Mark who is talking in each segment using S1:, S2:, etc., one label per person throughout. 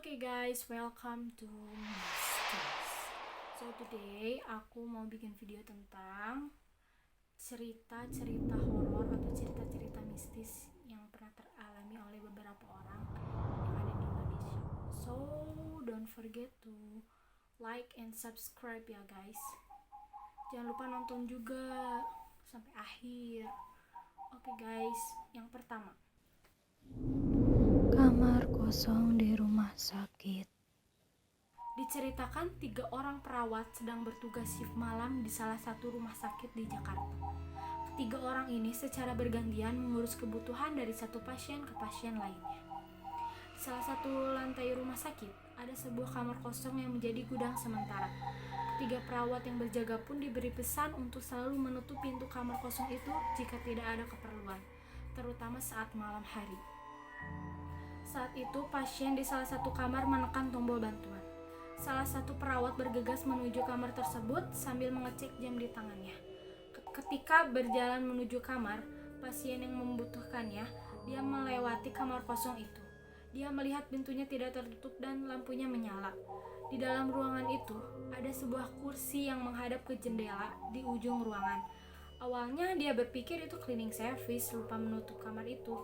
S1: Okay guys, welcome to Mistis. So today aku mau bikin video tentang cerita-cerita horor atau cerita-cerita mistis yang pernah teralami oleh beberapa orang yang ada di Indonesia. So don't forget to like and subscribe ya guys. Jangan lupa nonton juga sampai akhir. Oke guys, yang pertama,
S2: kamar kosong di rumah sakit.
S1: diceritakan 3 orang perawat sedang bertugas shift malam di salah satu rumah sakit di Jakarta. Ketiga orang ini secara bergantian mengurus kebutuhan dari satu pasien ke pasien lainnya. Di salah satu lantai rumah sakit, ada sebuah kamar kosong yang menjadi gudang sementara. Ketiga perawat yang berjaga pun diberi pesan untuk selalu menutup pintu kamar kosong itu jika tidak ada keperluan, terutama saat malam hari. Saat itu, pasien di salah satu kamar menekan tombol bantuan. Salah satu perawat bergegas menuju kamar tersebut sambil mengecek jam di tangannya. Ketika berjalan menuju kamar pasien yang membutuhkannya, dia melewati kamar kosong itu. Dia melihat pintunya tidak tertutup dan lampunya menyala. Di dalam ruangan itu, ada sebuah kursi yang menghadap ke jendela di ujung ruangan. Awalnya dia berpikir itu cleaning service, lupa menutup kamar itu.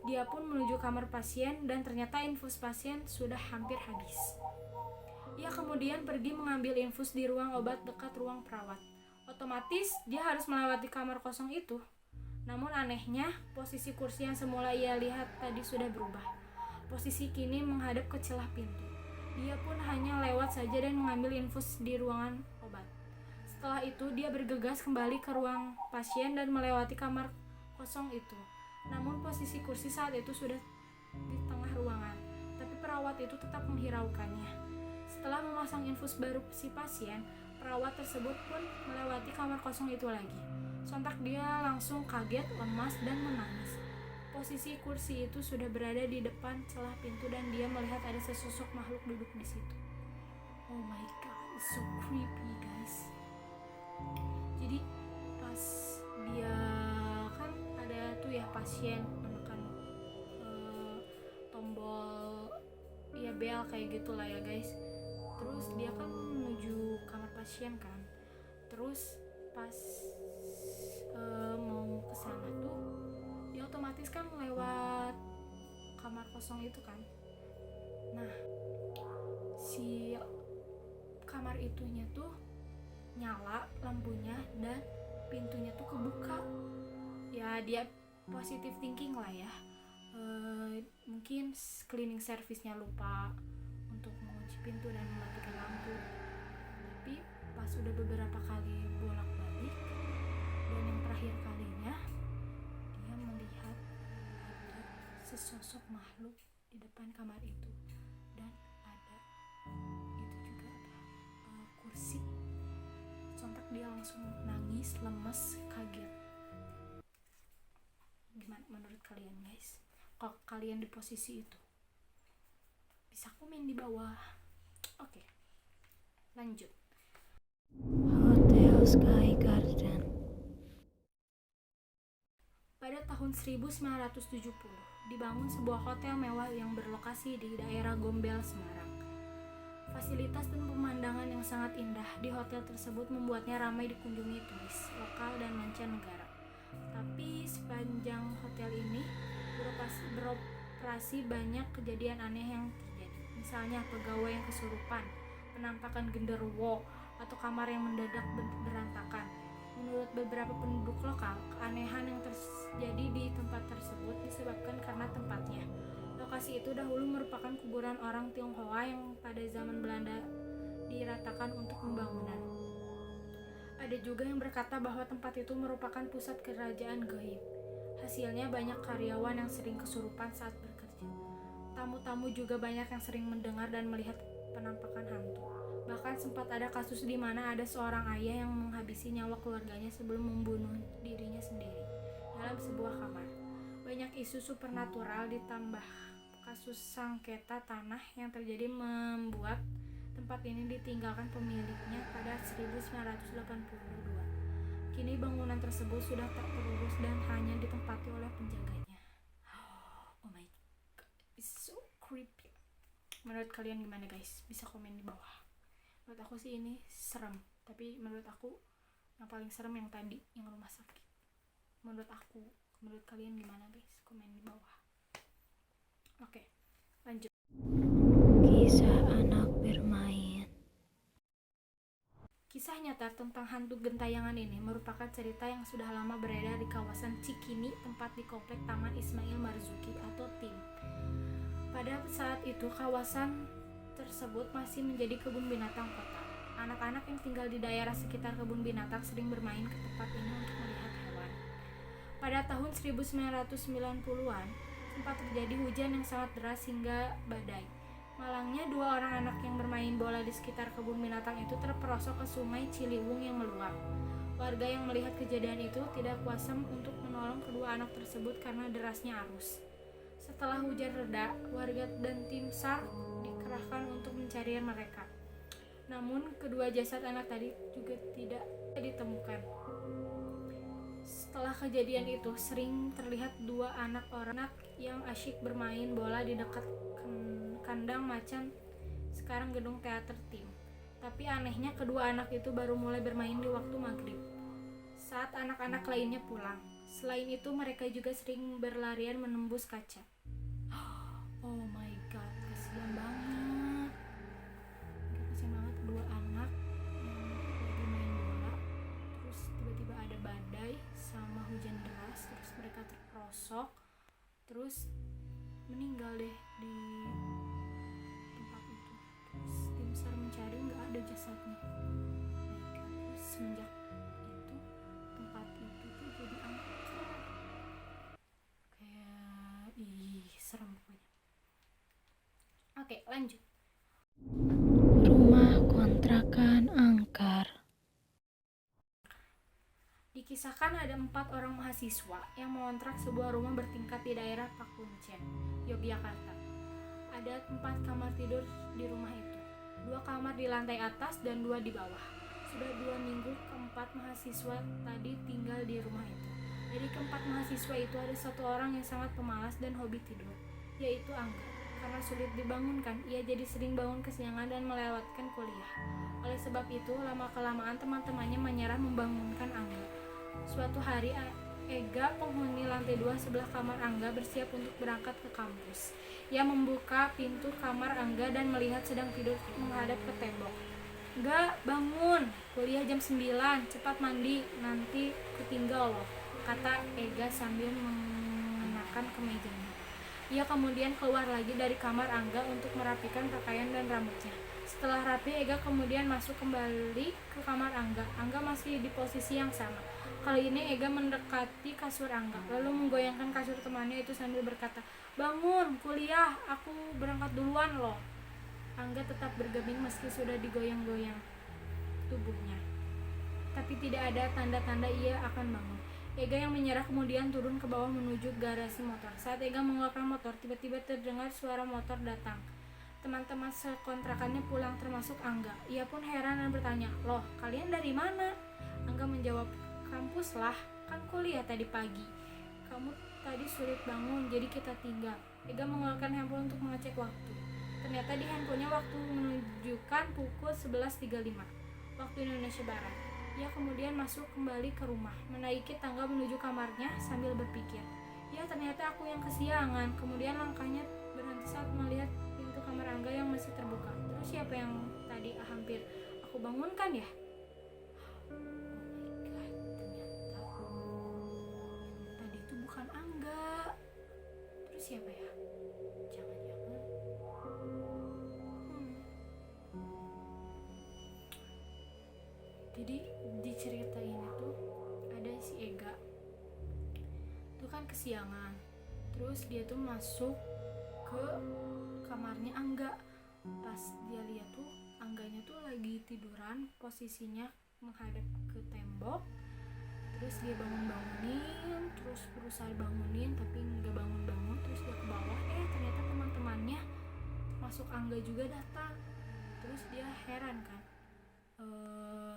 S1: Dia pun menuju kamar pasien dan ternyata infus pasien sudah hampir habis. Ia kemudian pergi mengambil infus di ruang obat dekat ruang perawat. Otomatis dia harus melewati kamar kosong itu. Namun anehnya, posisi kursi yang semula ia lihat tadi sudah berubah. Posisi kini menghadap ke celah pintu. Dia pun hanya lewat saja dan mengambil infus di ruangan obat. Setelah itu dia bergegas kembali ke ruang pasien dan melewati kamar kosong itu. Namun posisi kursi saat itu sudah di tengah ruangan, tapi perawat itu tetap menghiraukannya. Setelah memasang infus baru si pasien, perawat tersebut pun melewati kamar kosong itu lagi. Sontak dia langsung kaget, lemas, dan menangis. Posisi kursi itu sudah berada di depan celah pintu dan dia melihat ada sesosok makhluk duduk di situ. Oh my god, it's so creepy guys. Jadi pas dia kan ada tuh ya pasien menekan tombol ya bel kayak gitulah ya guys. Terus dia kan menuju kamar pasien kan. Terus pas mau kesana tuh dia otomatis kan lewat kamar kosong itu kan. Nah, si kamar itunya tuh nyala lampunya dan pintunya tuh kebuka. Ya dia positive thinking lah ya. Mungkin cleaning service-nya lupa untuk mengunci pintu dan mematikan lampu. Tapi pas udah beberapa kali bolak-balik dan yang terakhir kalinya, dia melihat ada sesosok makhluk di depan kamar itu dan ada itu juga kursi. Sontak dia langsung nangis, lemes, kaget. Gimana menurut kalian guys? Kalau kalian di posisi itu, bisa komen di bawah. Oke, lanjut.
S2: Hotel Sky Garden.
S1: Pada tahun 1970, dibangun sebuah hotel mewah yang berlokasi di daerah Gombel, Semarang. Fasilitas dan pemandangan yang sangat indah di hotel tersebut membuatnya ramai dikunjungi turis lokal dan mancanegara. Tapi sepanjang hotel ini beroperasi banyak kejadian aneh yang terjadi. Misalnya pegawai yang kesurupan, penampakan genderuwo, atau kamar yang mendadak berantakan. Menurut beberapa penduduk lokal, keanehan yang terjadi di tempat tersebut disebabkan karena tempatnya. Lokasi itu dahulu merupakan kuburan orang Tionghoa yang pada zaman Belanda diratakan untuk pembangunan. Ada juga yang berkata bahwa tempat itu merupakan pusat kerajaan gaib. Hasilnya banyak karyawan yang sering kesurupan saat bekerja. Tamu-tamu juga banyak yang sering mendengar dan melihat penampakan hantu. Bahkan sempat ada kasus di mana ada seorang ayah yang menghabisi nyawa keluarganya sebelum membunuh dirinya sendiri dalam sebuah kamar. Banyak isu supernatural ditambah kasus sengketa tanah yang terjadi membuat tempat ini ditinggalkan pemiliknya pada 1982. Kini bangunan tersebut sudah tak terurus dan hanya ditempati oleh penjaganya. Oh my god, it's so creepy. Menurut kalian gimana guys? Bisa komen di bawah. Menurut aku sih ini serem, tapi menurut aku yang paling serem yang tadi, yang rumah sakit. Menurut aku, menurut kalian gimana guys? Komen di bawah. Oke, lanjut.
S2: Kisah anak bermain.
S1: Kisah nyata tentang hantu gentayangan ini merupakan cerita yang sudah lama beredar di kawasan Cikini, tempat di komplek Taman Ismail Marzuki atau TIM. Pada saat itu, kawasan tersebut masih menjadi kebun binatang kota. Anak-anak yang tinggal di daerah sekitar kebun binatang sering bermain ke tempat ini untuk melihat hewan. Pada tahun 1990-an, sempat terjadi hujan yang sangat deras hingga badai. Malangnya, 2 orang anak yang bermain bola di sekitar kebun binatang itu terperosok ke sungai Ciliwung yang meluap. Warga yang melihat kejadian itu tidak kuasa untuk menolong kedua anak tersebut karena derasnya arus. Setelah hujan reda, warga dan tim SAR dikerahkan untuk mencari mereka. Namun, kedua jasad anak tadi juga tidak ditemukan. Setelah kejadian itu, sering terlihat 2 anak orang yang asyik bermain bola di dekat kandang macan sekarang gedung teater TIM. Tapi anehnya kedua anak itu baru mulai bermain di waktu maghrib, saat anak-anak lainnya pulang. Selain itu, mereka juga sering berlarian menembus kaca. Oh my god, kasihan banget. Kasihan banget kedua anak yang lagi main bola, terus tiba-tiba ada badai sama hujan deras, terus mereka terperosok, terus meninggal deh di tempat itu. Terus tim SAR mencari nggak ada jasadnya. Terus semenjak itu tempat itu tuh jadi angker, kayak serem pokoknya. Oke, lanjut.
S2: Rumah kontrakan angker.
S1: Dikisahkan ada 4 orang mahasiswa yang mengontrak sebuah rumah bertingkat di daerah Pakuncen, Yogyakarta. Ada 4 kamar tidur di rumah itu, 2 kamar di lantai atas dan 2 di bawah. Sudah 2 minggu keempat mahasiswa tadi tinggal di rumah itu. Dari keempat mahasiswa itu ada 1 orang yang sangat pemalas dan hobi tidur, yaitu Angga. Karena sulit dibangunkan, ia jadi sering bangun kesiangan dan melewatkan kuliah. Oleh sebab itu, lama-kelamaan teman-temannya menyerah membangunkan Angga. Suatu hari, Ega, penghuni lantai 2 sebelah kamar Angga, bersiap untuk berangkat ke kampus. Ia membuka pintu kamar Angga dan melihat sedang tidur menghadap ke tembok. "Enggak, bangun, kuliah jam 9, cepat mandi, nanti ketinggal loh," kata Ega sambil mengenakan kemejanya. Ia kemudian keluar lagi dari kamar Angga untuk merapikan pakaian dan rambutnya. Setelah rapi, Ega kemudian masuk kembali ke kamar Angga. Angga masih di posisi yang sama. Kali ini Ega mendekati kasur Angga, lalu menggoyangkan kasur temannya itu sambil berkata, "Bangun, kuliah, aku berangkat duluan loh." Angga tetap bergeming meski sudah digoyang-goyang tubuhnya, tapi tidak ada tanda-tanda ia akan bangun. Ega yang menyerah kemudian turun ke bawah menuju garasi motor. Saat Ega mengeluarkan motor, tiba-tiba terdengar suara motor datang. Teman-teman sekontrakannya pulang termasuk Angga. Ia pun heran dan bertanya, "Loh, kalian dari mana?" Angga menjawab, "Kampus lah, kan kuliah tadi pagi. Kamu tadi sulit bangun, jadi kita tinggal." Ega mengeluarkan handphone untuk mengecek waktu. Ternyata di handphonenya waktu menunjukkan pukul 11.35 waktu Indonesia Barat. Ia kemudian masuk kembali ke rumah, menaiki tangga menuju kamarnya sambil berpikir, "Ya, ternyata aku yang kesiangan." Kemudian langkahnya berhenti saat melihat pintu kamar Angga yang masih terbuka. Terus siapa yang tadi hampir aku bangunkan ya? Oh my god, ternyata tadi itu bukan Angga. Terus siapa ya? Jangan-jangan jadi di cerita ini tuh ada si Ega tuh kan kesiangan, terus dia tuh masuk ke kamarnya Angga. Pas dia lihat tuh Angganya tuh lagi tiduran, posisinya menghadap ke tembok. Terus dia bangun-bangunin, terus berusaha bangunin tapi nggak bangun-bangun. Terus dia ke bawah, ternyata teman-temannya masuk Angga juga datang. Terus dia heran kan,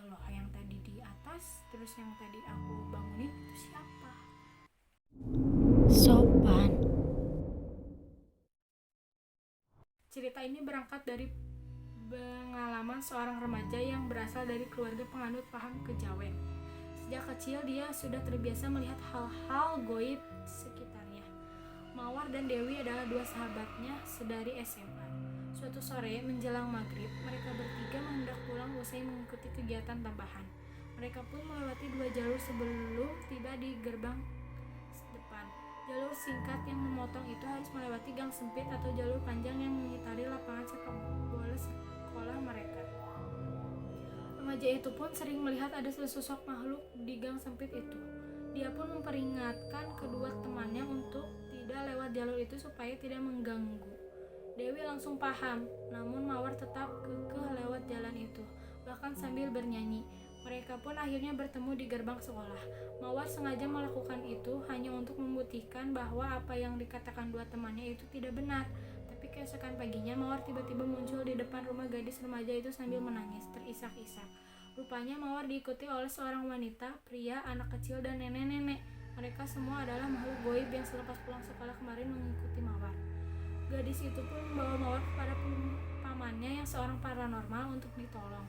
S1: loh yang tadi di atas, terus yang tadi aku bangunin itu siapa?
S2: Sopan.
S1: Cerita ini berangkat dari pengalaman seorang remaja yang berasal dari keluarga penganut paham kejawen. Sejak kecil dia sudah terbiasa melihat hal-hal goib sekitarnya. Mawar dan Dewi adalah dua sahabatnya sedari SMA. Suatu sore menjelang maghrib, mereka bertiga hendak pulang usai mengikuti kegiatan tambahan. Mereka pun melewati dua jalur sebelum tiba di gerbang depan. Jalur singkat yang memotong itu harus melewati gang sempit atau jalur panjang yang mengitari lapangan sepak bola sekolah mereka. Remaja itu pun sering melihat ada sesosok makhluk di gang sempit itu. Dia pun memperingatkan kedua temannya untuk tidak lewat jalur itu supaya tidak mengganggu. Dewi langsung paham, namun Mawar tetap kekeh lewat jalan itu, bahkan sambil bernyanyi. Mereka pun akhirnya bertemu di gerbang sekolah. Mawar sengaja melakukan itu hanya untuk membuktikan bahwa apa yang dikatakan dua temannya itu tidak benar. Tapi keesokan paginya Mawar tiba-tiba muncul di depan rumah gadis remaja itu sambil menangis, terisak-isak. Rupanya Mawar diikuti oleh seorang wanita, pria, anak kecil, dan nenek-nenek. Mereka semua adalah makhluk goib yang selepas pulang sekolah kemarin mengikuti Mawar. Gadis itu pun membawa Mawar kepada pamannya yang seorang paranormal untuk ditolong.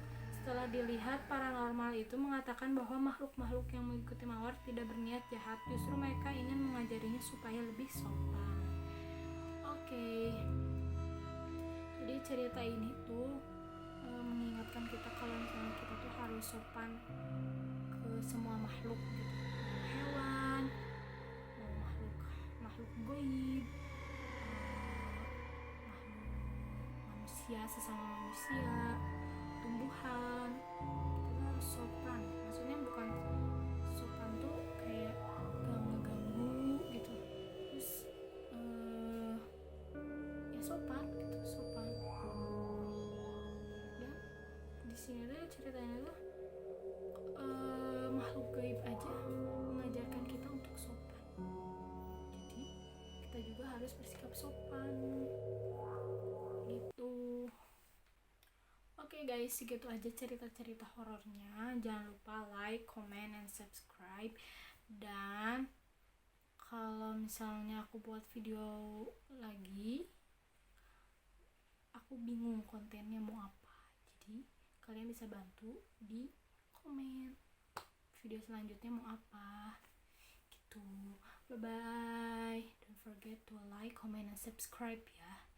S1: Setelah dilihat, paranormal itu mengatakan bahwa makhluk-makhluk yang mengikuti Mawar tidak berniat jahat, justru mereka ingin mengajarinya supaya lebih sopan. Oke. Jadi cerita ini tuh mengingatkan kita kalau misalnya kita tuh harus sopan ke semua makhluk gitu. Mau hewan, mau makhluk goib, manusia, sesama manusia, tumbuhan, kita harus sopan. Maksudnya bukan sopan tuh kayak gak ngeganggu gitu, terus ya sopan gitu, sopan. Dan di sini tuh ceritanya tuh makhluk gaib aja mengajarkan kita untuk sopan, jadi kita juga harus bersikap sopan gitu. Oke guys, segitu aja cerita-cerita horornya. Jangan lupa like, comment, and subscribe. Dan kalau misalnya aku buat video lagi, aku bingung kontennya mau apa. Jadi kalian bisa bantu di komen video selanjutnya mau apa gitu. Bye bye. Don't forget to like, comment, and subscribe ya.